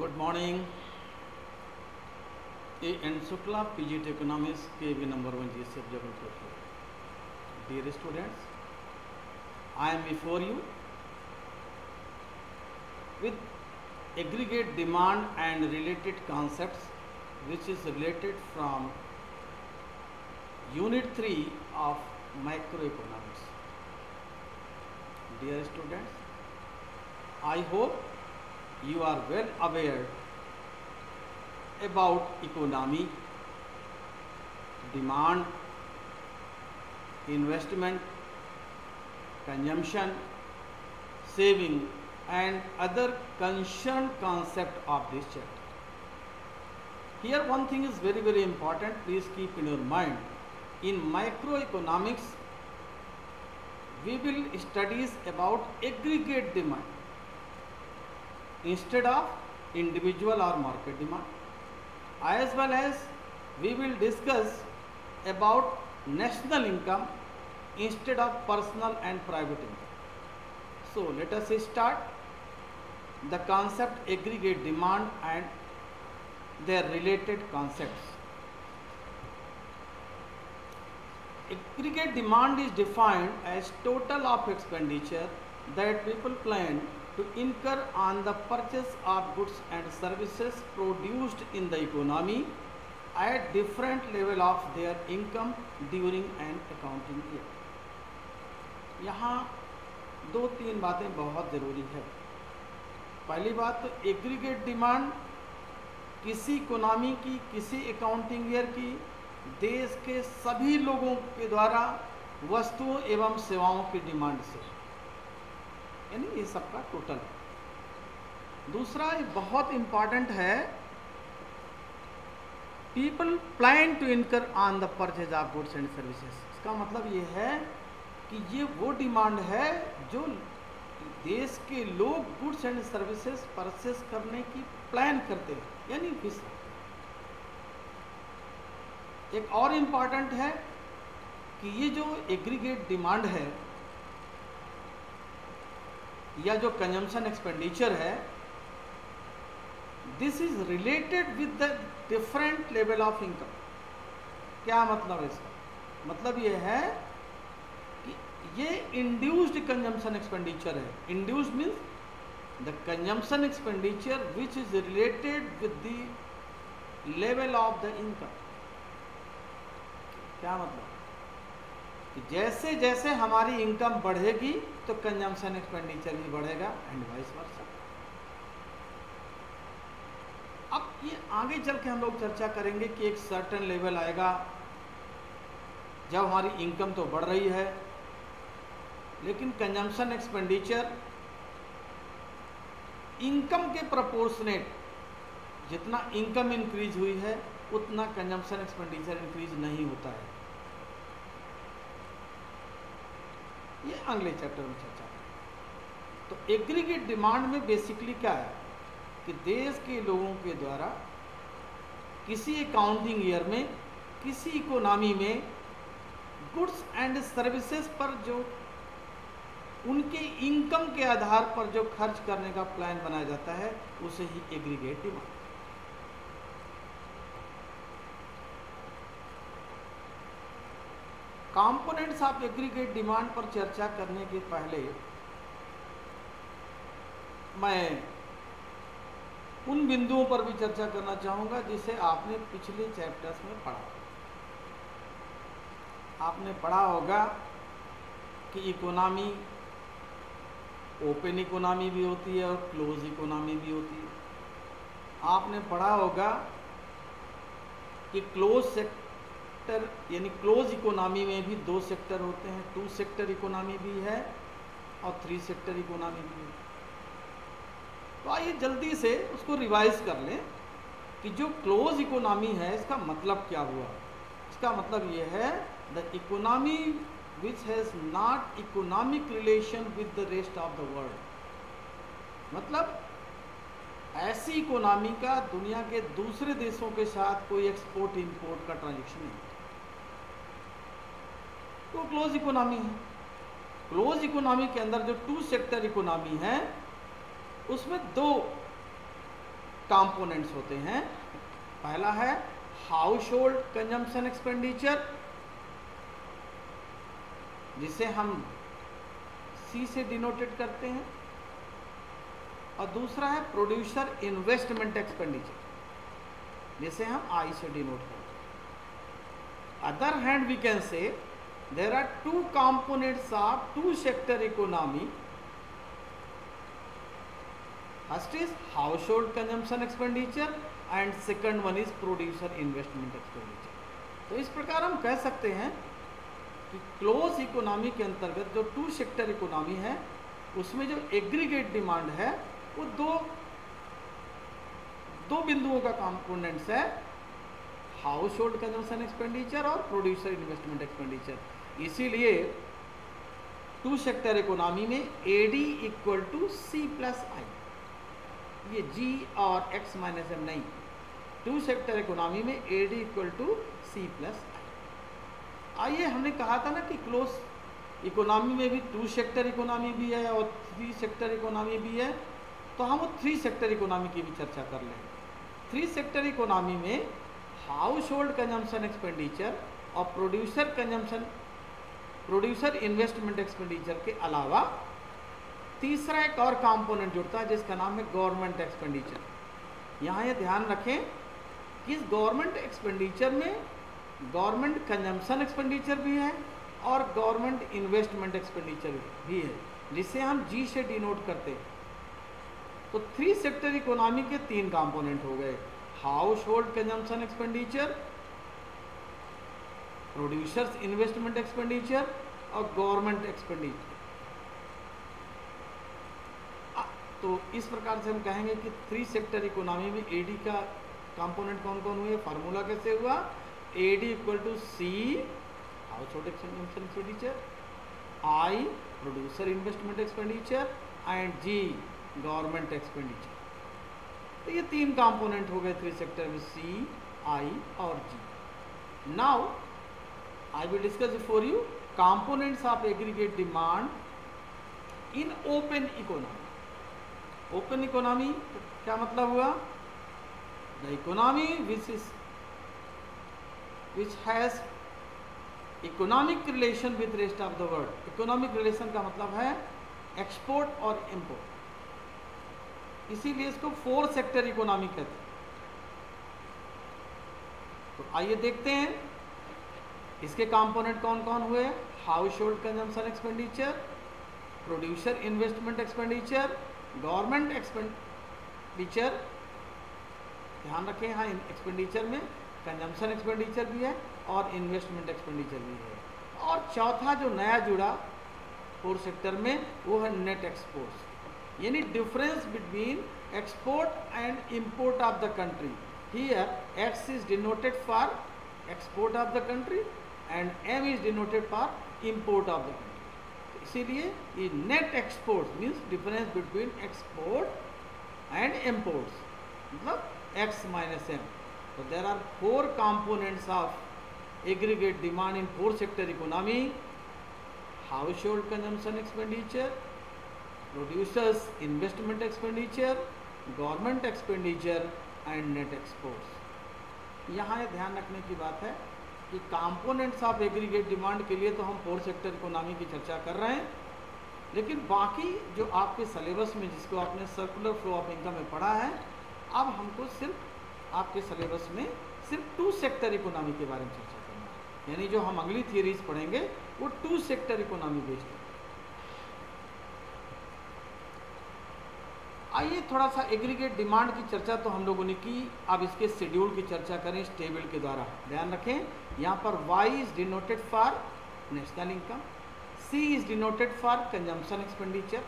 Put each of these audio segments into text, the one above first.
Good morning. A N Shukla, PGT Economics, KV number 1 GSF Jabalpur. Dear students, I am before you with aggregate demand and related concepts, which is related from Unit 3 of Microeconomics. Dear students, I hope you are well aware about economy, demand, investment, consumption, saving and other concerned concept of this chapter. Here one thing is very important, please keep in your mind. In microeconomics, we will studies about aggregate demand instead of individual or market demand, as well as we will discuss about national income instead of personal and private income. So let us start the concept aggregate demand and their related concepts. Aggregate demand is defined as total of expenditure that people plan to incur on the purchase of goods and services produced in the economy at different level of their income during an accounting year. यहाँ दो तीन बातें बहुत ज़रूरी है। पहली बात तो एग्रीगेट डिमांड किसी इकोनॉमी की, किसी अकाउंटिंग ईयर की देश के सभी लोगों के द्वारा वस्तुओं एवं सेवाओं की डिमांड से, यानी ये सबका टोटल है। दूसरा बहुत इंपॉर्टेंट है, people plan to incur on the purchase of goods and services. इसका मतलब ये है कि ये वो डिमांड है जो देश के लोग गुड्स एंड सर्विसेज परचेज करने की प्लान करते हैं, यानी विश। एक और इम्पॉर्टेंट है कि ये जो एग्रीगेट डिमांड है या जो कंजम्पशन एक्सपेंडिचर है, this is related with the different level of income. क्या मतलब है इसका? मतलब ये है कि ये इंड्यूस्ड कंजम्पशन एक्सपेंडिचर है। Induced means the consumption expenditure which is related with the level of the income. क्या मतलब कि जैसे जैसे हमारी इनकम बढ़ेगी तो कंजम्पशन एक्सपेंडिचर भी बढ़ेगा एंड वाइस वर्सा। अब ये आगे चल के हम लोग चर्चा करेंगे कि एक सर्टेन लेवल आएगा जब हमारी इनकम तो बढ़ रही है, लेकिन कंजम्पशन एक्सपेंडिचर इनकम के प्रोपोर्शनेट, जितना इनकम इंक्रीज हुई है उतना कंजम्पशन एक्सपेंडिचर इंक्रीज नहीं होता है। ये अगले चैप्टर में चर्चा करें। तो एग्रीगेट डिमांड में बेसिकली क्या है कि देश के लोगों के द्वारा किसी अकाउंटिंग ईयर में, किसी इकोनॉमी में गुड्स एंड सर्विसेज पर जो उनके इनकम के आधार पर जो खर्च करने का प्लान बनाया जाता है उसे ही aggregate demand. Components of aggregate demand पर चर्चा करने के पहले मैं उन बिंदुओं पर भी चर्चा करना चाहूँगा जिसे आपने पिछले चैप्टर्स में पढ़ा। आपने पढ़ा होगा कि इकोनॉमी ओपन इकोनॉमी भी होती है और क्लोज इकोनॉमी भी होती है। आपने पढ़ा होगा कि क्लोज सेक्टर यानी क्लोज इकोनॉमी में भी दो सेक्टर होते हैं, 2 सेक्टर इकोनॉमी भी है और 3 सेक्टर इकोनॉमी भी है। तो आइए जल्दी से उसको रिवाइज कर लें कि जो क्लोज इकोनॉमी है इसका मतलब क्या हुआ। इसका मतलब ये है the economy which has not economic relation with the rest of the world. मतलब ऐसी इकोनॉमी का दुनिया के दूसरे देशों के साथ कोई एक्सपोर्ट इंपोर्ट का ट्रांजैक्शन नहीं, तो क्लोज इकोनॉमी है। क्लोज इकोनॉमी के अंदर जो 2 सेक्टर इकोनॉमी है उसमें 2 कंपोनेंट्स होते हैं। पहला है हाउस होल्ड कंजम्पशन एक्सपेंडिचर, जिसे हम सी से डिनोटेड करते हैं, और दूसरा है प्रोड्यूसर इन्वेस्टमेंट एक्सपेंडिचर, जिसे हम आई से डिनोट करते हैं। Other hand we can say there are two components of two sector economy. First is household consumption expenditure and second one is producer investment expenditure. तो इस प्रकार हम कह सकते हैं कि क्लोज इकोनॉमी के अंतर्गत जो टू सेक्टर इकोनॉमी है, उसमें जो एग्रीगेट डिमांड है वो दो बिंदुओं का कंपोनेंट्स है, हाउस होल्ड कंजम्पशन एक्सपेंडिचर और प्रोड्यूसर इन्वेस्टमेंट एक्सपेंडिचर। इसीलिए टू सेक्टर इकोनॉमी में AD equal to C plus I, ये जी और एक्स माइनस एम नहीं, टू सेक्टर इकोनॉमी में AD equal to C plus I. आइए, हमने कहा था ना कि क्लोज इकोनॉमी में भी टू सेक्टर इकोनॉमी भी है और थ्री सेक्टर इकोनॉमी भी है, तो हम वो थ्री सेक्टर इकोनॉमी की भी चर्चा कर लेंगे। थ्री सेक्टर इकोनॉमी में हाउस होल्ड कंजम्पशन एक्सपेंडिचर और प्रोड्यूसर इन्वेस्टमेंट एक्सपेंडिचर के अलावा तीसरा एक और कंपोनेंट जुड़ता है, जिसका नाम है गवर्नमेंट एक्सपेंडिचर। यहाँ ये ध्यान रखें कि इस गवर्नमेंट एक्सपेंडिचर में गवर्नमेंट कंजम्पशन एक्सपेंडिचर भी है और गवर्नमेंट इन्वेस्टमेंट एक्सपेंडिचर भी है, जिसे हम जी से डिनोट करते हैं। तो थ्री सेक्टर इकोनॉमी के तीन कंपोनेंट हो गए, household consumption expenditure, producers investment expenditure और गवर्नमेंट एक्सपेंडिचर। तो इस प्रकार से हम कहेंगे कि थ्री सेक्टर इकोनॉमी में एडी का कंपोनेंट कौन कौन हुए, फार्मूला कैसे हुआ, AD equal to C household consumption expenditure, I producer investment expenditure and G government expenditure. तो ये तीन कंपोनेंट हो गए थ्री सेक्टर में, सी, आई और G. Now I will discuss for you components of aggregate demand in open economy. Open economy क्या मतलब हुआ, the economy which has economic relation with rest of the world। Economic relation का मतलब है export और import, इसीलिए इसको four sector economy कहते हैं। तो आइए देखते हैं इसके कंपोनेंट कौन कौन हुए, house hold consumption expenditure, producer investment expenditure, government expenditure. ध्यान रखें, यहाँ एक्सपेंडिचर में कंजम्पशन एक्सपेंडिचर भी है और इन्वेस्टमेंट एक्सपेंडिचर भी है। और चौथा जो नया जुड़ा फोर सेक्टर में वो है नेट एक्सपोर्ट्स, यानी difference between export and import of the country. Here X is denoted for export of the country and M is denoted for import of the country. इसीलिए ये net exports means difference between export and imports, मतलब X minus M. So there are four components of aggregate demand in four sector economy: household consumption expenditure, producers investment expenditure, government expenditure and net exports। यहाँ ये ध्यान रखने की बात है कि components of aggregate demand के लिए तो हम फोर सेक्टर इकोनॉमी की चर्चा कर रहे हैं, लेकिन बाकी जो आपके सिलेबस में जिसको आपने सर्कुलर फ्लो ऑफ इनकम में पढ़ा है, अब हमको सिर्फ आपके सिलेबस में सिर्फ टू सेक्टर इकोनॉमी के बारे में चर्चा करना है, यानी जो हम अगली थियरीज पढ़ेंगे वो टू सेक्टर इकोनॉमी बेस्ड है। आइए थोड़ा सा एग्रीगेट डिमांड की चर्चा तो हम लोगों ने की, अब इसके शेड्यूल की चर्चा करें इस टेबल के द्वारा। ध्यान रखें, यहाँ पर Y is denoted for national income, C is denoted for consumption expenditure,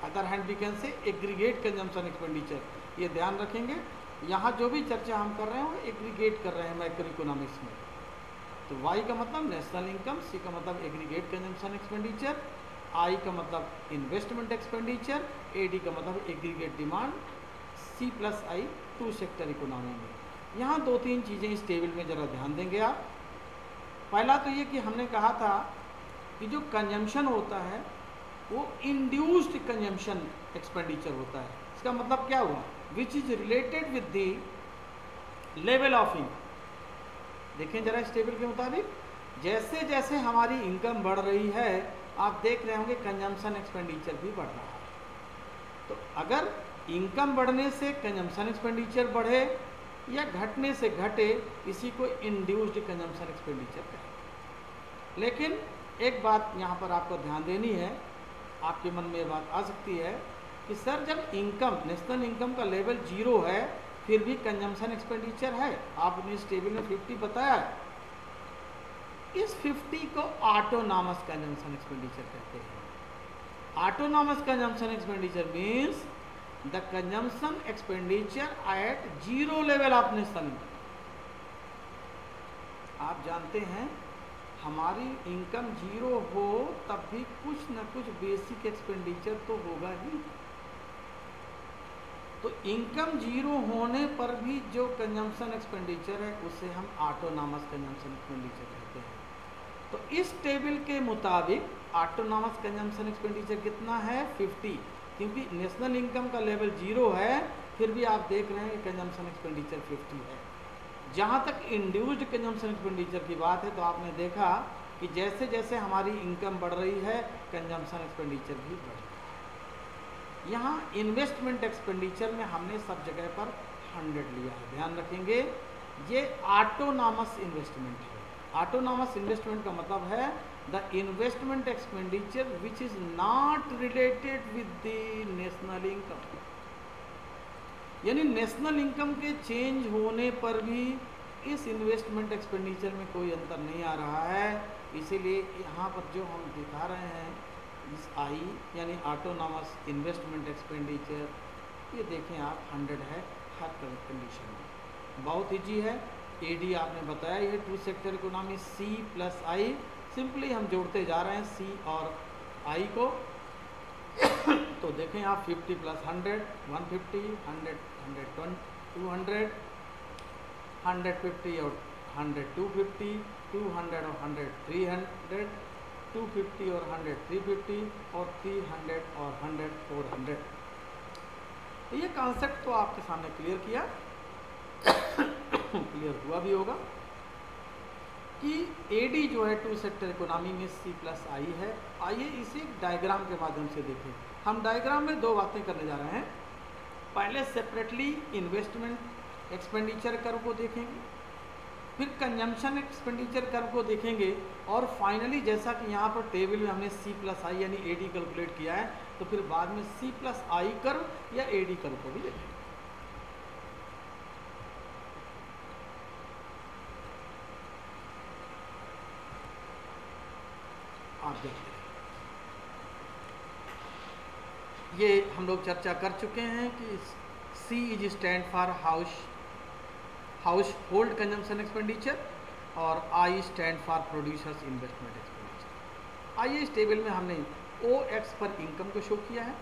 other hand we can say aggregate consumption expenditure. ये ध्यान रखेंगे, यहाँ जो भी चर्चा हम कर रहे हैं वो एग्रीगेट कर रहे हैं मैक्रो इकोनॉमिक्स में। तो Y का मतलब नेशनल इनकम, C का मतलब एग्रीगेट कंजम्पशन एक्सपेंडिचर, I का मतलब इन्वेस्टमेंट एक्सपेंडिचर, AD का मतलब aggregate demand, C plus I two sector economy में। यहाँ दो तीन चीज़ें इस टेबल में ज़रा ध्यान देंगे आप। पहला तो ये कि हमने कहा था कि जो कंजम्पशन होता है वो इंड्यूस्ड कंजम्पशन एक्सपेंडिचर होता है। इसका मतलब क्या हुआ which is related with the level of income. देखें जरा इस टेबल के मुताबिक, जैसे जैसे हमारी इनकम बढ़ रही है आप देख रहे होंगे कंजम्पशन एक्सपेंडिचर भी बढ़ रहा है। तो अगर इनकम बढ़ने से कंजम्पशन एक्सपेंडिचर बढ़े या घटने से घटे, इसी को इंड्यूस्ड कंजम्पशन एक्सपेंडिचर कहें। लेकिन एक बात यहाँ पर आपको ध्यान देनी है, आपके मन में ये बात आ सकती है कि सर जब इनकम, नेशनल इनकम का लेवल 0 है फिर भी कंजम्पशन एक्सपेंडिचर है, आपने इस टेबल में 50 बताया है, इस 50 को ऑटोनॉमस कंजम्पशन एक्सपेंडिचर कहते हैं। Autonomous consumption expenditure means the consumption expenditure at 0 level of national income. आप जानते हैं हमारी इनकम 0 हो तब भी कुछ न कुछ बेसिक एक्सपेंडिचर तो होगा ही। तो इनकम 0 होने पर भी जो कंजम्पशन एक्सपेंडिचर है उसे हम ऑटोनॉमस कंजम्पशन एक्सपेंडिचर कहते हैं। तो इस टेबल के मुताबिक ऑटोनॉमस कंजम्पशन एक्सपेंडिचर कितना है 50, क्योंकि नेशनल इनकम का लेवल 0 है फिर भी आप देख रहे हैं कि कंजम्पशन एक्सपेंडिचर 50 है। जहाँ तक इंड्यूस्ड कंजम्पशन एक्सपेंडिचर की बात है तो आपने देखा कि जैसे जैसे हमारी इनकम बढ़ रही है कंजम्पशन एक्सपेंडिचर भी बढ़ रहा है। यहाँ इन्वेस्टमेंट एक्सपेंडिचर में हमने सब जगह पर 100 लिया है, ध्यान रखेंगे ये ऑटोनॉमस इन्वेस्टमेंट है। ऑटोनॉमस इन्वेस्टमेंट का मतलब है the investment expenditure which is not related with the national income, यानी नेशनल इनकम के चेंज होने पर भी इस इन्वेस्टमेंट एक्सपेंडिचर में कोई अंतर नहीं आ रहा है। इसीलिए यहाँ पर जो हम दिखा रहे हैं इस आई यानी ऑटोनॉमस इन्वेस्टमेंट एक्सपेंडिचर, ये देखें आप 100 है हर कंडीशन में। बहुत ईजी है, एडी आपने बताया ये 2 सेक्टर इकोनॉमी सी प्लस आई, सिंपली हम जोड़ते जा रहे हैं सी और आई को। तो देखें आप 50 प्लस 100 150, 100 120 200, 150 और 100 250, 200 और 100 300, 250 और 100 350 और 300 और 100 400। तो ये कॉन्सेप्ट तो आपके सामने क्लियर किया क्लियर हुआ भी होगा कि एडी जो है 2 सेक्टर इकोनॉमी में सी प्लस आई है। आइए इसे डायग्राम के माध्यम से देखें। हम डायग्राम में 2 बातें करने जा रहे हैं। पहले सेपरेटली इन्वेस्टमेंट एक्सपेंडिचर कर्व को देखेंगे, फिर कंजम्पशन एक्सपेंडिचर कर्व को देखेंगे और फाइनली जैसा कि यहाँ पर टेबल में हमने सी प्लस आई यानी एडी कैलकुलेट किया है तो फिर बाद में सी प्लस आई कर्व या एडी कर्व को भी देखेंगे। आप देखते हैं ये हम लोग चर्चा कर चुके हैं कि C is stand for household consumption expenditure और I stand for producers investment expenditure. आइए इस टेबल में हमने ओ एक्स पर इनकम को शो किया है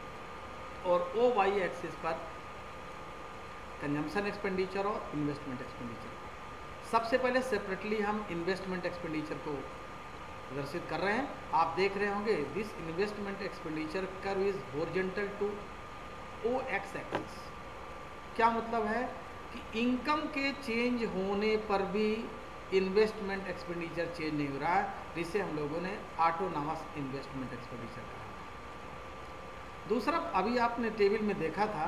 और ओ वाई एक्सिस पर कंजम्पशन एक्सपेंडिचर और इन्वेस्टमेंट एक्सपेंडिचर। सबसे पहले सेपरेटली हम इन्वेस्टमेंट एक्सपेंडिचर को प्रदर्शित कर रहे हैं। आप देख रहे होंगे this investment expenditure curve is horizontal to O X axis. क्या मतलब है कि इनकम के चेंज होने पर भी इन्वेस्टमेंट एक्सपेंडिचर चेंज नहीं हो रहा है, जिसे हम लोगों ने ऑटोनॉमस इन्वेस्टमेंट एक्सपेंडिचर कहा। दूसरा, अभी आपने टेबल में देखा था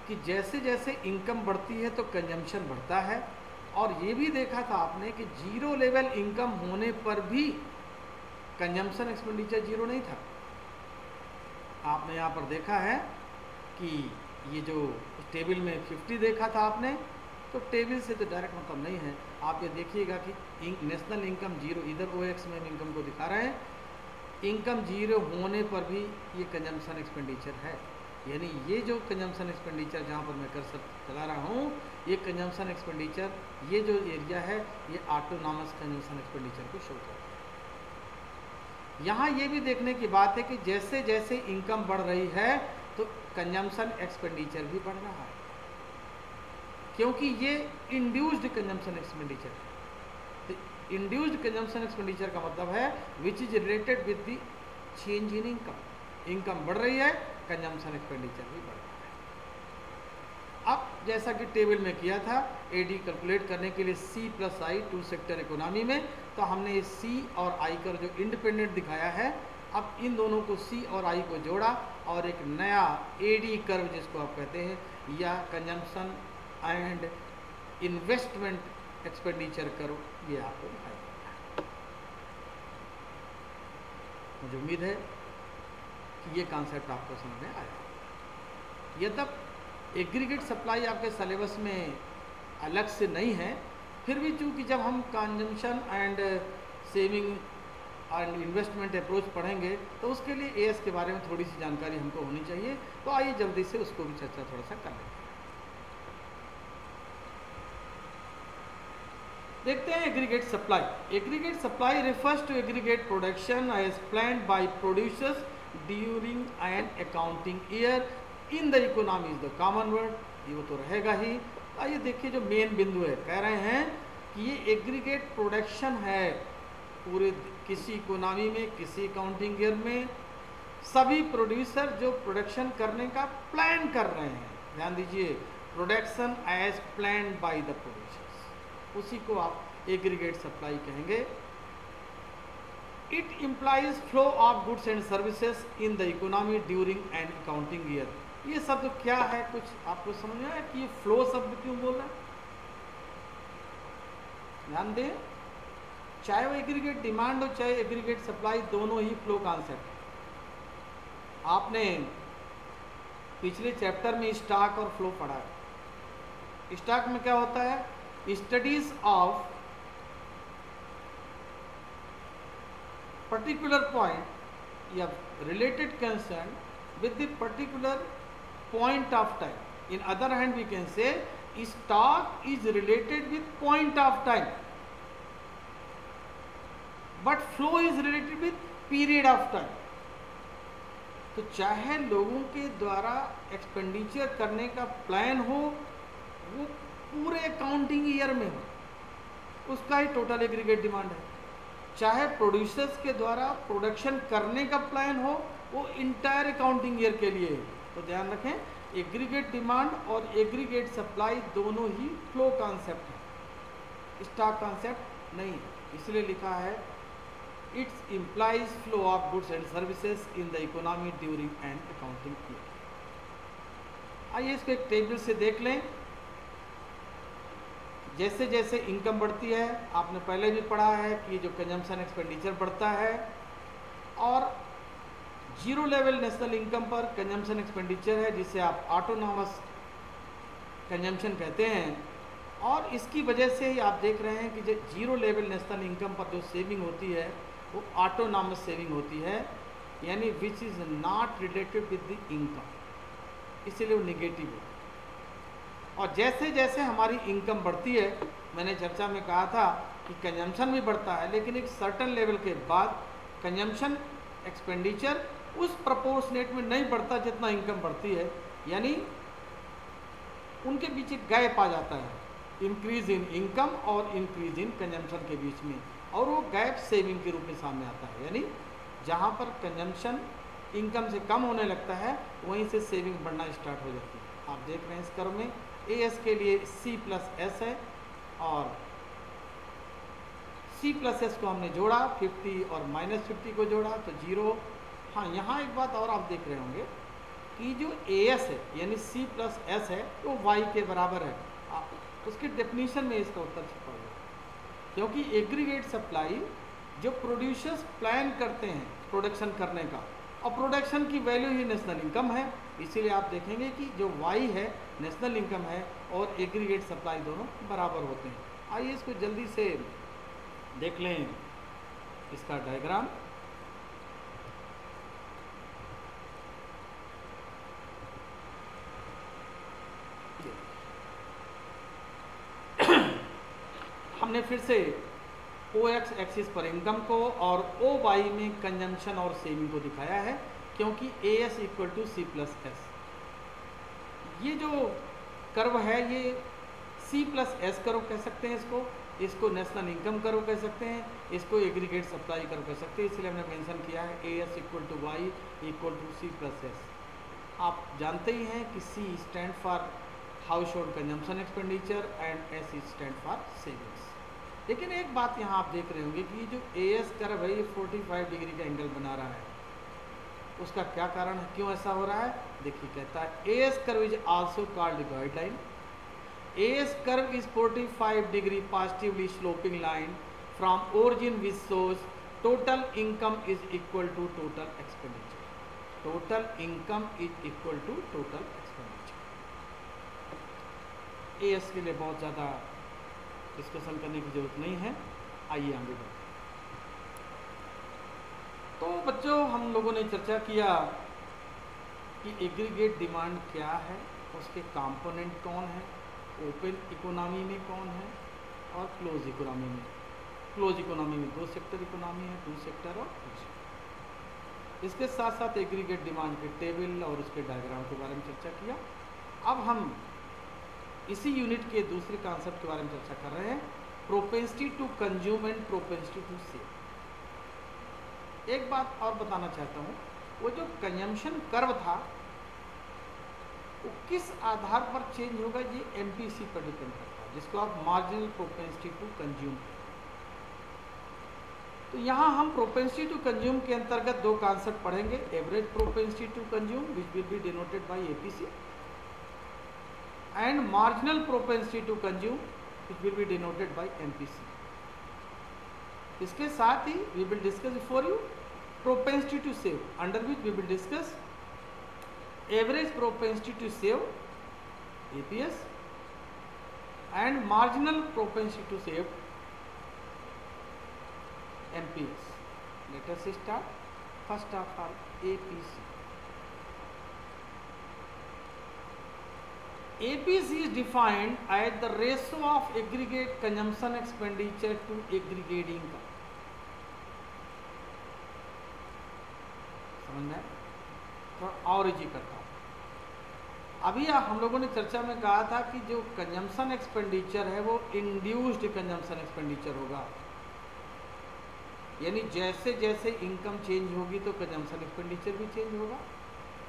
कि जैसे जैसे इनकम बढ़ती है तो कंजम्पशन बढ़ता है, और ये भी देखा था आपने कि 0 लेवल इनकम होने पर भी कंजम्पशन एक्सपेंडिचर 0 नहीं था। आपने यहाँ पर देखा है कि ये जो टेबल में 50 देखा था आपने, तो टेबल से तो डायरेक्ट मतलब नहीं है। आप ये देखिएगा कि नेशनल इनकम 0, इधर OX में इनकम को दिखा रहे हैं, इनकम 0 होने पर भी ये कंजम्पशन एक्सपेंडिचर है। यानी ये जो कंजम्पशन एक्सपेंडिचर जहाँ पर मैं कर्सर चला रहा हूँ, ये कंजम्पशन एक्सपेंडिचर, ये जो एरिया है ये ऑटोनॉमस कंजम्पशन एक्सपेंडिचर को शो करता है। यहाँ ये भी देखने की बात है कि जैसे जैसे इनकम बढ़ रही है तो कंजम्पशन एक्सपेंडिचर भी बढ़ रहा है, क्योंकि ये इंड्यूस्ड कंजम्पशन एक्सपेंडिचर है। तो इंड्यूस्ड कंजम्पशन एक्सपेंडिचर का मतलब है which is related with the change in income. Income बढ़ रही है, कंजम्पशन एक्सपेंडिचर भी बढ़ रहा है। अब जैसा कि टेबल में किया था एडी कैलकुलेट करने के लिए C plus I two sector economy में, तो हमने सी और आई का जो इंडिपेंडेंट दिखाया है, अब इन दोनों को सी और आई को जोड़ा और एक नया एडी कर्व जिसको आप कहते हैं या consumption and investment expenditure curve, ये आपको दिखाई देगा। मुझे उम्मीद है कि ये कॉन्सेप्ट आपको समझ में आया। यह तब एग्रीगेट सप्लाई आपके सिलेबस में अलग से नहीं है, फिर भी चूँकि जब हम consumption and saving and investment approach पढ़ेंगे तो उसके लिए एएस के बारे में थोड़ी सी जानकारी हमको होनी चाहिए, तो आइए जल्दी से उसको भी चर्चा थोड़ा सा कर लेते हैं। देखते हैं aggregate supply. Aggregate supply refers to aggregate production as planned by producers during an accounting year in the economy is the common word, ये वो तो रहेगा ही। आइए देखिए जो मेन बिंदु है, कह रहे हैं कि ये एग्रीगेट प्रोडक्शन है पूरे किसी इकोनॉमी में, किसी अकाउंटिंग ईयर में सभी प्रोड्यूसर जो प्रोडक्शन करने का प्लान कर रहे हैं, ध्यान दीजिए, production as planned by the producers, उसी को आप एग्रीगेट सप्लाई कहेंगे। It implies flow of goods and services in the economy during an accounting year. ये शब्द क्या है, कुछ आपको समझ में आया कि ये फ्लो शब्द क्यों बोल रहा है? ध्यान दें, चाहे वो एग्रीगेट डिमांड हो चाहे एग्रीगेट सप्लाई, दोनों ही फ्लो कॉन्सेप्ट है। आपने पिछले चैप्टर में स्टॉक और फ्लो पढ़ा है। स्टॉक में क्या होता है, स्टडीज ऑफ पर्टिकुलर पॉइंट या related concern with the particular point of time. In other hand, we can say stock is related with point of time, but flow is related with period of time. तो चाहे लोगों के द्वारा expenditure करने का plan हो, वो पूरे अकाउंटिंग ईयर में हो, उसका ही टोटल एग्रीगेट डिमांड है। चाहे प्रोड्यूसर्स के द्वारा प्रोडक्शन करने का प्लान हो, वो इंटायर अकाउंटिंग ईयर के लिए। तो ध्यान रखें, एग्रीगेट डिमांड और एग्रीगेट सप्लाई दोनों ही फ्लो कॉन्सेप्ट है, स्टॉक कॉन्सेप्ट नहीं है। इसलिए लिखा है it's implies flow of goods and services in the economy during an accounting year. आइए इसको एक टेबल से देख लें। जैसे जैसे इनकम बढ़ती है, आपने पहले भी पढ़ा है कि जो कंजम्पशन एक्सपेंडिचर बढ़ता है, और जीरो लेवल नेशनल इनकम पर कंजम्पशन एक्सपेंडिचर है जिसे आप ऑटोनॉमस कंजम्पशन कहते हैं, और इसकी वजह से ही आप देख रहे हैं कि जो जीरो लेवल नेशनल इनकम पर जो सेविंग होती है वो ऑटोनॉमस सेविंग होती है, यानी which is not related with the income, इसीलिए वो निगेटिव है। और जैसे जैसे हमारी इनकम बढ़ती है, मैंने चर्चा में कहा था कि कंजम्पशन भी बढ़ता है, लेकिन एक सर्टन लेवल के बाद कंजम्पशन एक्सपेंडिचर उस प्रोपोर्शनेट में नहीं बढ़ता जितना इनकम बढ़ती है, यानी उनके बीच एक गैप आ जाता है, इंक्रीज इन इनकम और इंक्रीज इन कंजम्पशन के बीच में, और वो गैप सेविंग के रूप में सामने आता है। यानी जहाँ पर कंजम्पशन इनकम से कम होने लगता है, वहीं से सेविंग बढ़ना स्टार्ट हो जाती है। आप देख रहे हैं इस कर्व में एएस के लिए C+S है, और C+S को हमने जोड़ा 50 और -50 को जोड़ा तो 0। हाँ, यहाँ एक बात और आप देख रहे होंगे कि जो AS है यानी C+S है वो Y के बराबर है। आप उसके डेफिनीशन में इसका उत्तर छुपा हुआ है, क्योंकि एग्रीगेट सप्लाई जो प्रोड्यूसर्स प्लान करते हैं प्रोडक्शन करने का, और प्रोडक्शन की वैल्यू ही नेशनल इनकम है, इसीलिए आप देखेंगे कि जो Y है नेशनल इनकम है और एग्रीगेट सप्लाई दोनों बराबर होते हैं। आइए इसको जल्दी से देख लें, इसका डायग्राम। हमने फिर से OX एक्सिस पर इनकम को और OY में कंजम्पशन और सेविंग को दिखाया है, क्योंकि AS = C+S। ये जो कर्व है ये C+S कर्व कह सकते हैं, इसको नेशनल इनकम कर्व कह सकते हैं, इसको एग्रीगेट सप्लाई कर्व कह सकते हैं, इसलिए हमने मेंशन किया है AS = Y = C+S। आप जानते ही हैं कि C stand for household consumption expenditure and S stand for savings. लेकिन एक बात यहाँ आप देख रहे होंगे कि जो एएस कर्व है ये 45 डिग्री का एंगल बना रहा है, उसका क्या कारण है, क्यों ऐसा हो रहा है? देखिए कहता है AS curve is also called guideline. AS curve is 45 degree positively sloping line from origin which shows total income is equal to total expenditure. Total income is equal to total expenditure. AS के लिए बहुत ज़्यादा discussion करने की जरूरत नहीं है, आइए आगे बढ़ते। तो बच्चों हम लोगों ने चर्चा किया कि एग्रीगेट डिमांड क्या है, उसके कंपोनेंट कौन है, ओपन इकोनॉमी में कौन है और क्लोज इकोनॉमी में। क्लोज इकोनॉमी में 2 सेक्टर इकोनॉमी है, 2 सेक्टर और 3 सेक्टर। इसके साथ साथ एग्रीगेट डिमांड के टेबल और उसके डायग्राम के बारे में चर्चा किया। अब हम इसी यूनिट के दूसरे कॉन्सेप्ट के बारे में चर्चा कर रहे हैं, propensity to consume and propensity to save. एक बात और बताना चाहता हूँ, वो जो कंजम्पशन कर्व था वो किस आधार पर चेंज होगा, ये एमपीसी पर डिपेंड करता है, जिसको आप मार्जिनल प्रोपेंसिटी टू कंज्यूम। तो यहाँ हम प्रोपेंसिटी टू कंज्यूम के अंतर्गत 2 कॉन्सेप्ट पढ़ेंगे, average propensity to consume which will be denoted by APC and marginal propensity to consume which will be denoted by MPC. इसके साथ ही we will discuss for you propensity to save, under which we will discuss average propensity to save APS and marginal propensity to save MPS. Let us start first of all APC. APC is defined as the ratio of aggregate consumption expenditure to aggregate income. समझ में थोड़ा और easy करता हूँ। अभी हम लोगों ने चर्चा में कहा था कि जो कंजम्पशन एक्सपेंडिचर है वो इंड्यूस्ड कंजम्पशन एक्सपेंडिचर होगा, यानी जैसे जैसे इनकम चेंज होगी तो कंजम्पशन एक्सपेंडिचर भी चेंज होगा,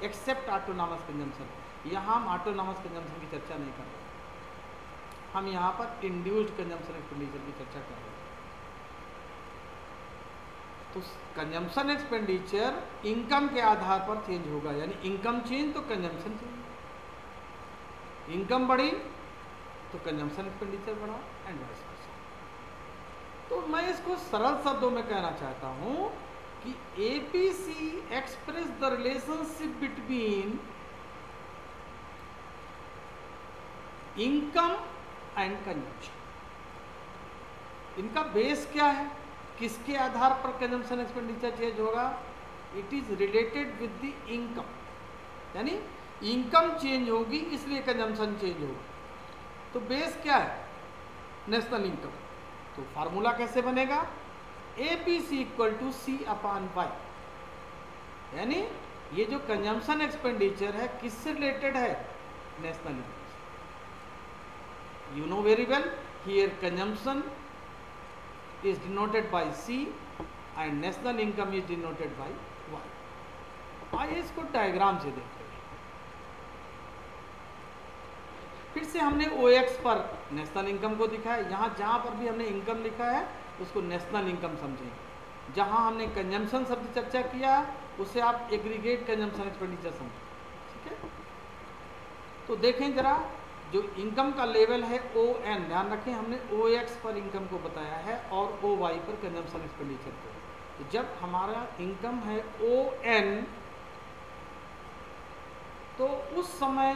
एक्सेप्ट ऑटोनॉमस कंजम्पशन। यहाँ हम ऑटोनॉमस कंजम्पशन की चर्चा नहीं कर रहे, हम यहाँ पर इंड्यूस्ड कंजम्पशन एक्सपेंडिचर की चर्चा कर रहे हैं। तो कंजम्पशन एक्सपेंडिचर इनकम के आधार पर चेंज होगा, यानी इनकम चेंज तो कंजम्पशन चेंज, इनकम बढ़ी तो कंजम्पशन एक्सपेंडिचर बढ़ा एंड वाइस वर्सा। तो मैं इसको सरल शब्दों में कहना चाहता हूं कि APC express the relationship between income and consumption. इनका बेस क्या है, किसके आधार पर कंजम्पशन एक्सपेंडिचर चेंज होगा? It is related with the income, यानी इनकम चेंज होगी इसलिए कंजम्पशन चेंज होगा। तो बेस क्या है? National income. तो फार्मूला कैसे बनेगा? APC equal to C upon Y, यानी ये जो कंजम्पशन एक्सपेंडिचर है किससे रिलेटेड है? National income. You know very well here consumption is denoted by C and national income is denoted by Y। आइए इसको डायग्राम से देखते हैं। फिर से हमने OX पर नेशनल इनकम को दिखाया, यहाँ जहाँ पर भी हमने इनकम लिखा है उसको नेशनल इनकम समझें। जहाँ हमने कंजम्पशन शब्द चर्चा किया उसे आप एग्रीगेट कंजम्पशन एक्सपेंडिचर समझें, ठीक है। तो देखें जरा, जो इनकम का लेवल है ON, ध्यान रखें हमने OX पर इनकम को बताया है और OY पर कंजम्पशन एक्सपेंडिचर को। तो जब हमारा इनकम है ON तो उस समय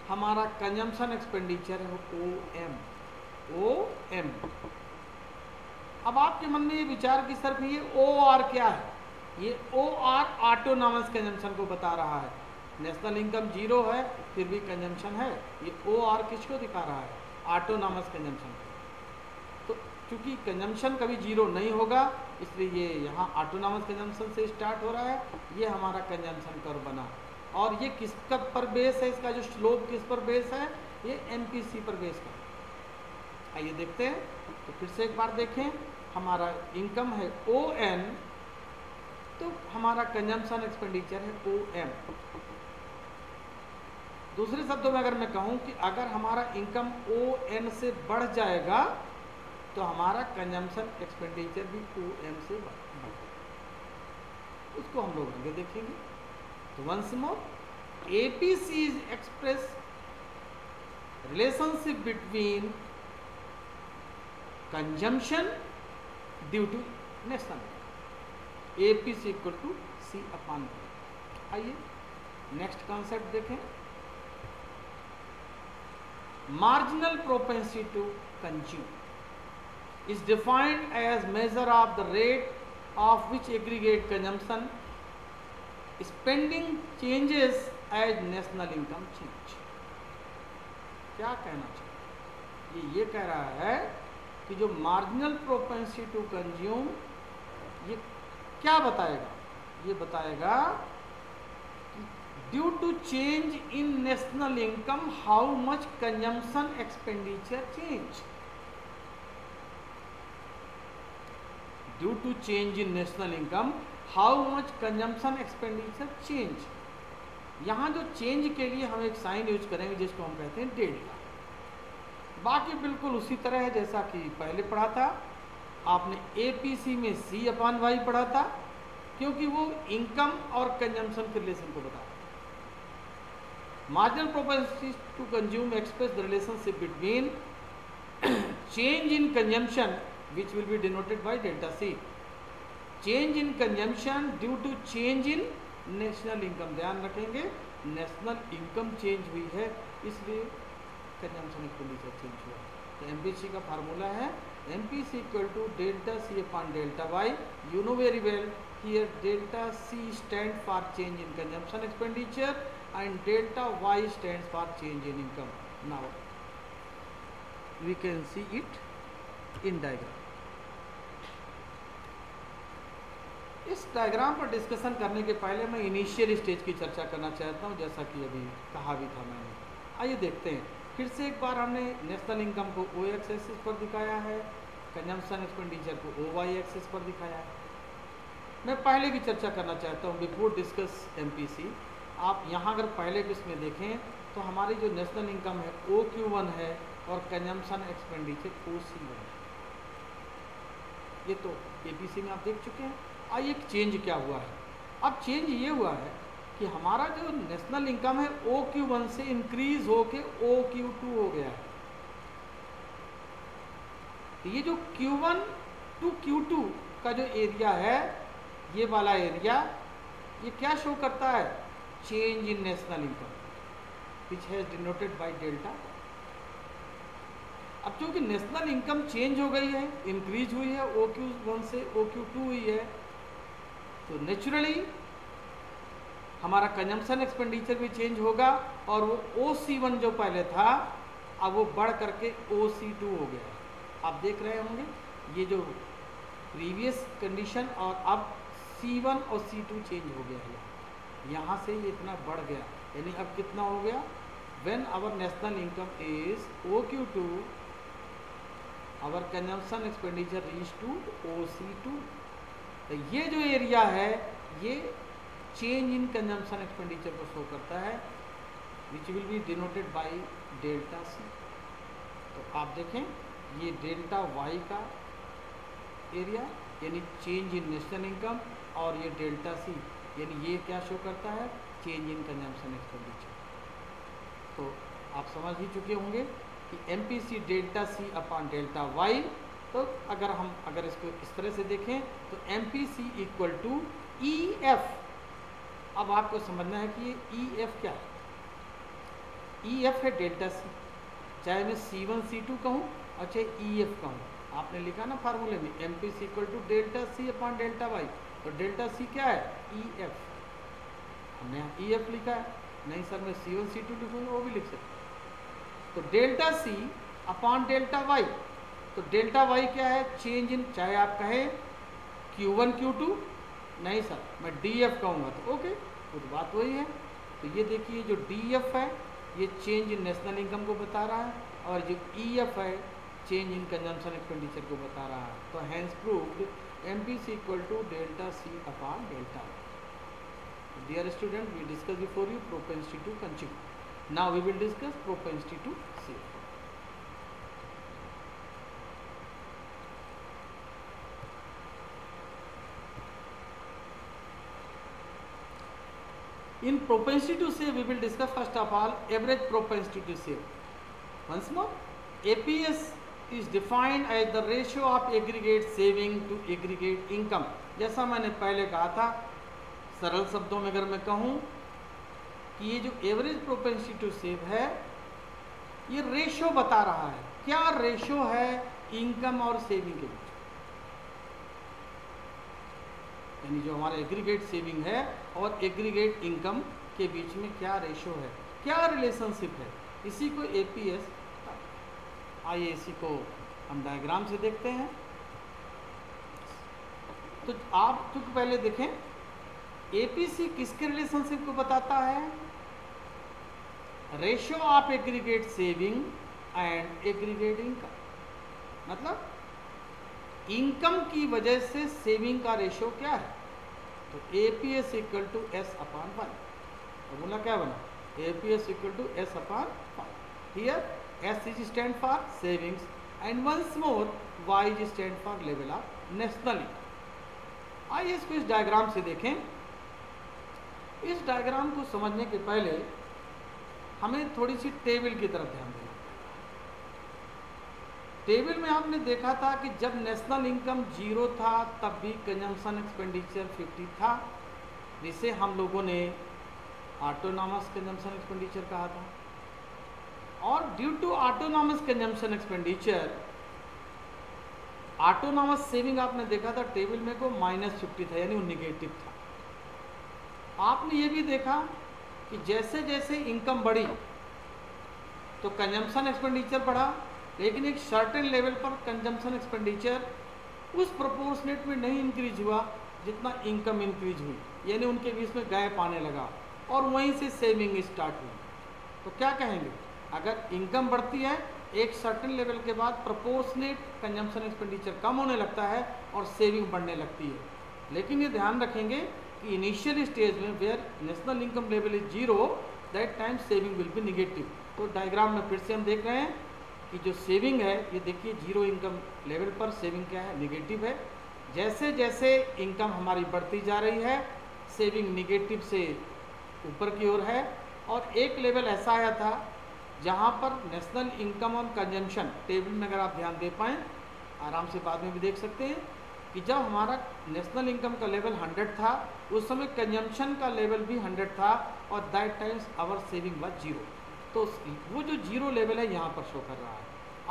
हमारा कंजम्पशन एक्सपेंडिचर है OM। अब आपके मन में ये विचार की तरफ ये OR क्या है? ये OR ऑटोनॉमस कंजम्पशन को बता रहा है। नेशनल इनकम 0 है फिर भी कंजम्पशन है, ये OR किसको दिखा रहा है? Autonomous consumption. तो क्योंकि कंजम्पशन कभी 0 नहीं होगा इसलिए ये यहाँ ऑटोनॉमस कंजम्पशन से स्टार्ट हो रहा है। ये हमारा कंजम्पशन कर्व बना और ये किस पर बेस है? इसका जो स्लोप किस पर बेस है? ये MPC पर बेस है। आइए देखते हैं। तो फिर से एक बार देखें, हमारा इनकम है ON तो हमारा कंजम्पशन एक्सपेंडिचर है OM। दूसरे शब्दों में अगर मैं कहूँ कि अगर हमारा इनकम ON से बढ़ जाएगा तो हमारा कंजम्पशन एक्सपेंडिचर भी OM से बढ़, उसको हम लोग आगे देखेंगे। तो once more, APC is express relationship between consumption due to national income, APC equal to C upon B। आइए नेक्स्ट कॉन्सेप्ट देखें। Marginal propensity to consume is defined as measure of the rate of which aggregate consumption spending changes as national income change. क्या कहना चाहिए? ये कह रहा है कि जो मार्जिनल प्रोपेंसिटी टू कंज्यूम, ये क्या बताएगा? ये बताएगा due to change in national income how much consumption expenditure change. Due to change in national income how much consumption expenditure change. यहाँ जो चेंज के लिए हम एक साइन यूज करेंगे जिसको हम कहते हैं डेल्टा। बाकी बिल्कुल उसी तरह है जैसा कि पहले पढ़ा था। आपने APC में C अपॉन Y पढ़ा था, क्योंकि वो इनकम और कंजम्पशन के रिलेशन को बताता है। Marginal propensity to consume express the relationship between change in consumption which will be denoted by delta C। Change in consumption due to change in national income. ध्यान रखेंगे, नेशनल इनकम चेंज हुई है इसलिए consumption expenditure change हुआ। तो MPC का formula है MPC equal to delta C upon delta Y। You know very well here delta C stand for change in consumption expenditure and delta Y stand for change in income. Now we can see it in diagram. इस diagram पर discussion करने के पहले मैं initial stage की चर्चा करना चाहता हूं, जैसा कि अभी कहा भी था मैंने। आइए देखते हैं फिर से एक बार। हमने नेशनल इनकम को OX एक्सिस पर दिखाया है, कंजम्पशन एक्सपेंडिचर को OY एक्सिस पर दिखाया है। मैं पहले की चर्चा करना चाहता हूं बिफोर डिस्कस MPC। आप यहाँ अगर पहले भी इसमें देखें तो हमारी जो नेशनल इनकम है OQ1 है और कंजम्पशन एक्सपेंडिचर OC1 है। ये तो APC में आप देख चुके हैं। आइए एक चेंज क्या हुआ है। अब चेंज ये हुआ है कि हमारा जो नेशनल इनकम है OQ1 से इंक्रीज होके OQ2 हो गया है। तो ये जो Q1 टू Q2 का जो एरिया है, ये वाला एरिया, ये क्या शो करता है? Change in national income which has denoted by delta. अब क्योंकि नेशनल इनकम चेंज हो गई है, इंक्रीज हुई है, OQ1 से OQ2 हुई है, तो नेचुरली हमारा कंजम्पशन एक्सपेंडिचर भी चेंज होगा और वो OC1 जो पहले था अब वो बढ़ करके OC2 हो गया। आप देख रहे होंगे ये जो प्रीवियस कंडीशन और अब C1 और C2 चेंज हो गया है। यहाँ से ये इतना बढ़ गया, यानी अब कितना हो गया? When our national income is OQ2 our consumption expenditure reach to OC2। तो ये जो एरिया है ये चेंज इन कंजम्पशन एक्सपेंडिचर को शो करता है which will be denoted by delta C। तो आप देखें ये डेल्टा Y का एरिया यानी चेंज इन नेशनल इनकम, और ये डेल्टा C यानी ये क्या शो करता है? Change in consumption expenditure. तो आप समझ ही चुके होंगे कि MPC delta C upon delta Y। तो अगर इसको इस तरह से देखें तो MPC इक्वल टू EF। अब आपको समझना है कि ये EF क्या है। EF है डेल्टा C, चाहे मैं C1 C2 कहूँ और चाहे EF कहूँ। आपने लिखा ना फार्मूले में MPC equal to delta C upon delta Y। तो डेल्टा C क्या है? EF। हमने यहाँ EF लिखा है, नहीं सर मैं C1 C2 लिखूँगा वो भी लिख सकते। तो delta C upon delta Y। तो डेल्टा Y क्या है? चेंज इन, चाहे आप कहें Q1 Q2, नहीं सर मैं DF कहूँगा तो ओके, तो बात वही है। तो ये देखिए जो DF है ये चेंज इन नेशनल इनकम को बता रहा है, और जो EF है चेंज इन कंजम्पशन एक्सपेंडिचर को बता रहा है। तो hence proved MPC equal to delta C upon delta Y। Dear student, we discuss before you propensity to consume. Now we will discuss propensity to save. In propensity to save, we will discuss first of all average propensity to save. Once more, APS is defined as the ratio of aggregate saving to aggregate income. जैसा मैंने पहले कहा था, सरल शब्दों में अगर मैं कहूँ कि ये जो एवरेज प्रोपेंसिटी टू सेव है, ये रेशो बता रहा है। क्या रेशो है इनकम और सेविंग के बीच, यानी जो हमारा एग्रीगेट सेविंग है और एग्रीगेट इनकम के बीच में क्या रेशो है, क्या रिलेशनशिप है, इसी को एपीएस। आइए इसी को हम डायग्राम से देखते हैं। तो आप तो पहले देखें एपीसी किसके रिलेशनशिप को बताता है, ratio of aggregate saving and aggregate income. मतलब इनकम की वजह से सेविंग का रेशो क्या है, तो APS equal to S upon 1। तो बोला क्या बना, APS equal to S upon 5। Here S is stand for savings and once more Y is stand for level of national income. आइए इसको इस डायग्राम से देखें। इस डायग्राम को समझने के पहले हमें थोड़ी सी टेबल की तरफ ध्यान देना। टेबल में आपने देखा था कि जब नेशनल इनकम 0 था तब भी कंजम्पशन एक्सपेंडिचर 50 था, जिसे हम लोगों ने ऑटोनॉमस कंजम्पशन एक्सपेंडिचर कहा था। और due to autonomous consumption expenditure, autonomous saving आपने देखा था टेबल में को -50 था, यानी वो निगेटिव था। आपने ये भी देखा कि जैसे जैसे इनकम बढ़ी तो कंजम्पशन एक्सपेंडिचर बढ़ा, लेकिन एक सर्टेन लेवल पर कंजम्पशन एक्सपेंडिचर उस प्रोपोर्शनेट में नहीं इंक्रीज हुआ जितना इनकम इंक्रीज हुई, यानी उनके बीच में गैप आने लगा और वहीं से सेविंग स्टार्ट हुई। तो क्या कहेंगे, अगर इनकम बढ़ती है एक सर्टेन लेवल के बाद प्रोपोर्शनेट कंजम्पशन एक्सपेंडिचर कम होने लगता है और सेविंग बढ़ने लगती है। लेकिन ये ध्यान रखेंगे कि इनिशियल स्टेज में where national income level is 0, that time saving will be negative. तो डायग्राम में फिर से हम देख रहे हैं कि जो सेविंग है, ये देखिए 0 इनकम लेवल पर सेविंग क्या है, निगेटिव है। जैसे जैसे इनकम हमारी बढ़ती जा रही है सेविंग निगेटिव से ऊपर की ओर है। और एक लेवल ऐसा आया था जहाँ पर नेशनल इनकम और कंजम्पशन, टेबल में अगर आप ध्यान दे पाएँ, आराम से बाद में भी देख सकते हैं कि जब हमारा नेशनल इनकम का लेवल 100 था उस समय कंजम्पशन का लेवल भी 100 था और that times our saving was 0। तो वो जो 0 लेवल है यहाँ पर शो कर रहा है।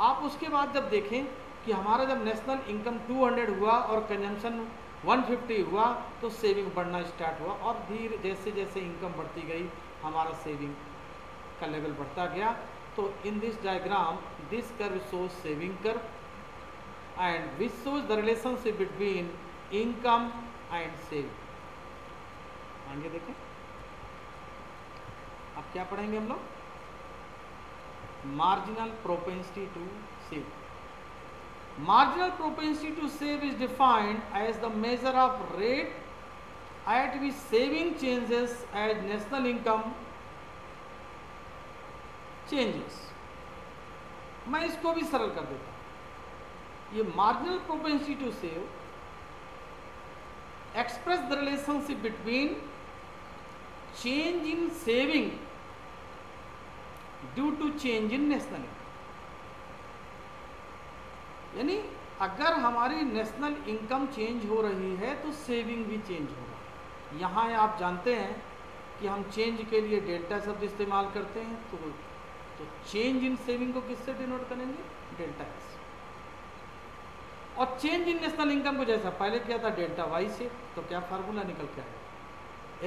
आप उसके बाद जब देखें कि हमारा जब नेशनल इनकम 200 हुआ और कंजम्पशन 150 हुआ तो सेविंग बढ़ना स्टार्ट हुआ और धीरे जैसे जैसे इनकम बढ़ती गई हमारा सेविंग का लेवल बढ़ता गया। तो in this diagram this curve shows saving curve and which shows the relationship between income and saving। आगे देखें, अब क्या पढ़ेंगे हम लोग, marginal propensity to save। Marginal propensity to save is defined as the measure of rate at which saving changes as national income changes। मैं इसको भी सरल कर देता हूँ। ये marginal propensity to save express the relationship between change in saving due to change in national income. यानी अगर हमारी नेशनल इनकम चेंज हो रही है तो सेविंग भी चेंज होगा। यहाँ आप जानते हैं कि हम चेंज के लिए डेल्टा शब्द इस्तेमाल करते हैं, तो चेंज इन सेविंग को किससे डिनोट करेंगे, डेल्टा एस। और चेंज इन नेशनल इनकम को जैसा पहले किया था डेल्टा वाई से, तो क्या फार्मूला निकल के आएगा,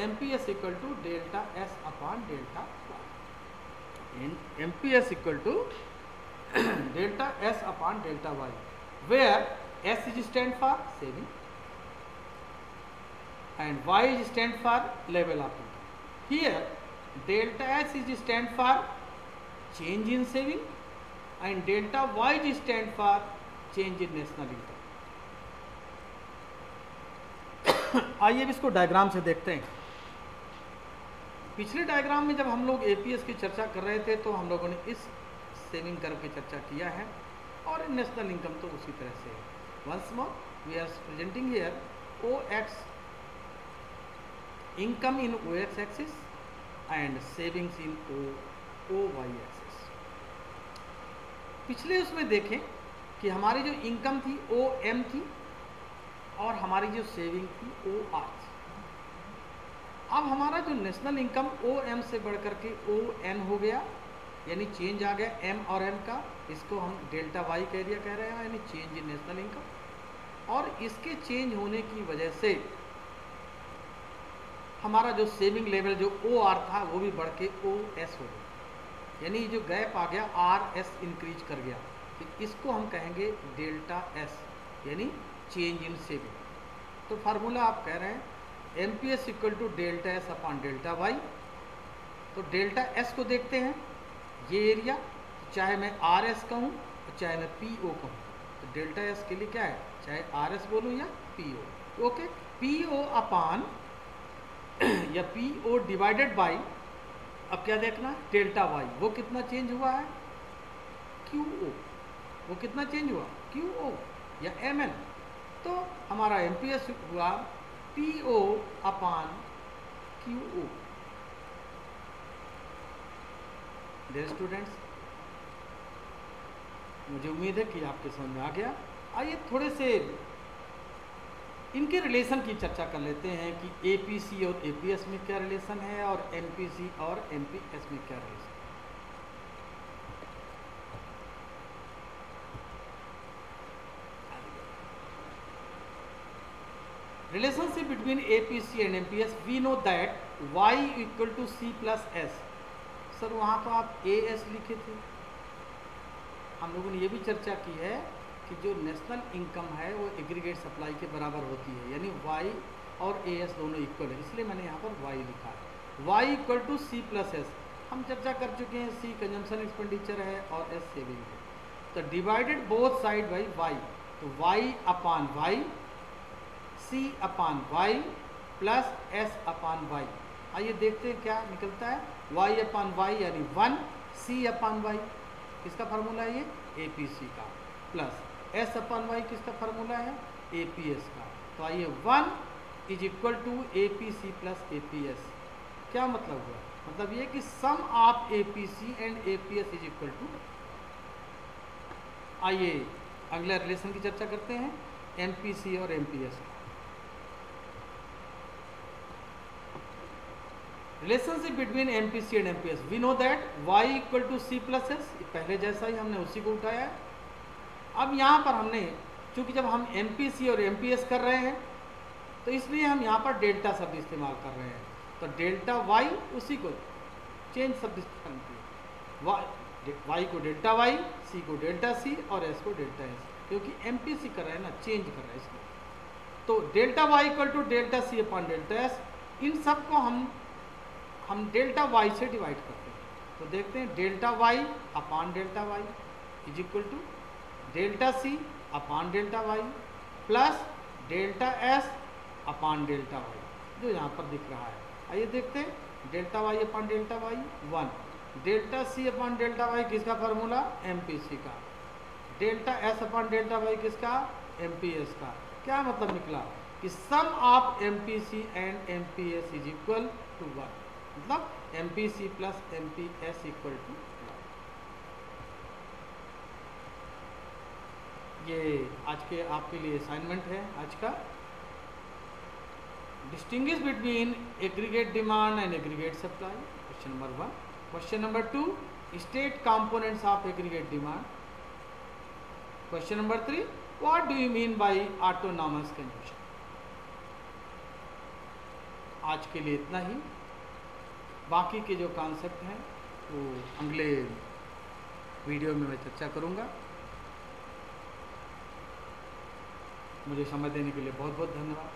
MPS equal to delta S upon delta Y. MPS equal to delta S upon delta Y, where S is stand for saving and Y is stand for level of income. Here delta S is stand for change in saving and delta Y is stand for change in national income. आइए इसको diagram से देखते हैं। पिछले diagram में जब हम लोग एपीएस की चर्चा कर रहे थे तो हम लोगों ने इस सेविंग कर्व की चर्चा किया है और नेशनल इनकम तो उसी तरह से है। Once more we are presenting here O X income in O X axis and savings in O Y axis. पिछले उसमें देखें कि हमारी जो इनकम थी ओ एम थी और हमारी जो सेविंग थी ओ आर थी। अब हमारा जो नेशनल इनकम ओ एम से बढ़ करके ओ एन हो गया, यानी चेंज आ गया एम और एम का, इसको हम डेल्टा वाई का एरिया कह रहे हैं, यानी चेंज इन नेशनल इनकम। और इसके चेंज होने की वजह से हमारा जो सेविंग लेवल जो ओ आर था वो भी बढ़ के ओ एस हो गया, यानी जो गैप आ गया आर एस इंक्रीज कर गया, तो इसको हम कहेंगे डेल्टा एस, यानी चेंज इन सेविंग। तो फार्मूला आप कह रहे हैं M P S equal to delta S upon delta Y. तो डेल्टा एस को देखते हैं, ये एरिया, चाहे मैं आर एस कहूँ और चाहे मैं पी ओ कहूँ, तो डेल्टा एस के लिए क्या है, चाहे आर एस बोलूँ या P O. Okay, P O upon या पी ओ डिवाइडेड बाई, अब क्या देखना, डेल्टा वाई, वो कितना चेंज हुआ है, क्यू ओ, वो कितना चेंज हुआ, क्यू ओ या एम एन। तो हमारा एम पी एस हुआ P O upon Q O. Dear students, मुझे उम्मीद है कि आपके समझ में आ गया। आइए थोड़े से इनके रिलेशन की चर्चा कर लेते हैं कि एपीसी और एपीएस में क्या रिलेशन है और एमपीसी और एमपीएस में क्या रिलेशन है। Relationship between APC and MPS, we know that y equal to c plus s। Sir वहाँ तो आप AS लिखे थे। हम लोगों ने ये भी चर्चा की है कि जो नेशनल इनकम है वो एग्रीगेट सप्लाई के बराबर होती है, यानी y और AS दोनों इक्वल है, इसलिए मैंने यहाँ पर y लिखा है। y equal to c plus S हम चर्चा कर चुके हैं, c कंजम्पशन एक्सपेंडिचर है और s सेविंग है। तो divided both side by y, तो y upon y, C upon Y plus S upon Y. आइए देखते हैं क्या निकलता है, y अपॉन वाई यानी 1, C अपॉन वाई किसका फार्मूला है, ये APC का, प्लस S अपॉन वाई किसका फार्मूला है, APS का। तो आइए 1 is equal to APC plus APS। क्या मतलब हुआ, मतलब ये कि sum of APC and APS is equal to. आइए अगला रिलेशन की चर्चा करते हैं, MPC और MPS। Relationship between MPC and MPS, we know that y equal to C plus S, पहले जैसा ही हमने उसी को उठाया है। अब यहाँ पर हमने चूंकि जब हम एमपीसी और एमपीएस कर रहे हैं तो इसलिए हम यहाँ पर डेल्टा शब्द इस्तेमाल कर रहे हैं। तो डेल्टा y उसी को चेंज शब्द इस्तेमाल, y को डेल्टा y, c को डेल्टा c और s को डेल्टा s, क्योंकि एमपीसी कर रहे हैं ना, चेंज कर रहे हैं इसलिए। तो delta y equal to delta c upon delta s, इन सब को हम डेल्टा वाई से डिवाइड करते हैं। तो देखते हैं delta Y upon delta Y is equal to delta C upon delta Y plus delta S upon delta Y, जो यहाँ पर दिख रहा है। आइए देखते हैं, delta Y upon delta Y 1, delta C upon delta Y किसका फार्मूला, एमपीसी का, delta S upon delta Y किसका, एमपीएस का। क्या मतलब निकला कि sum of MPC and MPS is equal to 1, मतलब MPC plus MPS equal to. ये आज के आपके लिए असाइनमेंट है आज का। Distinguish between aggregate demand and aggregate supply, question number 1। Question number 2, state components of aggregate demand. Question number 3, what do you mean by autonomous consumption. आज के लिए इतना ही, बाकी के जो कॉन्सेप्ट हैं वो अगले वीडियो में मैं चर्चा करूँगा। मुझे समय देने के लिए बहुत बहुत धन्यवाद।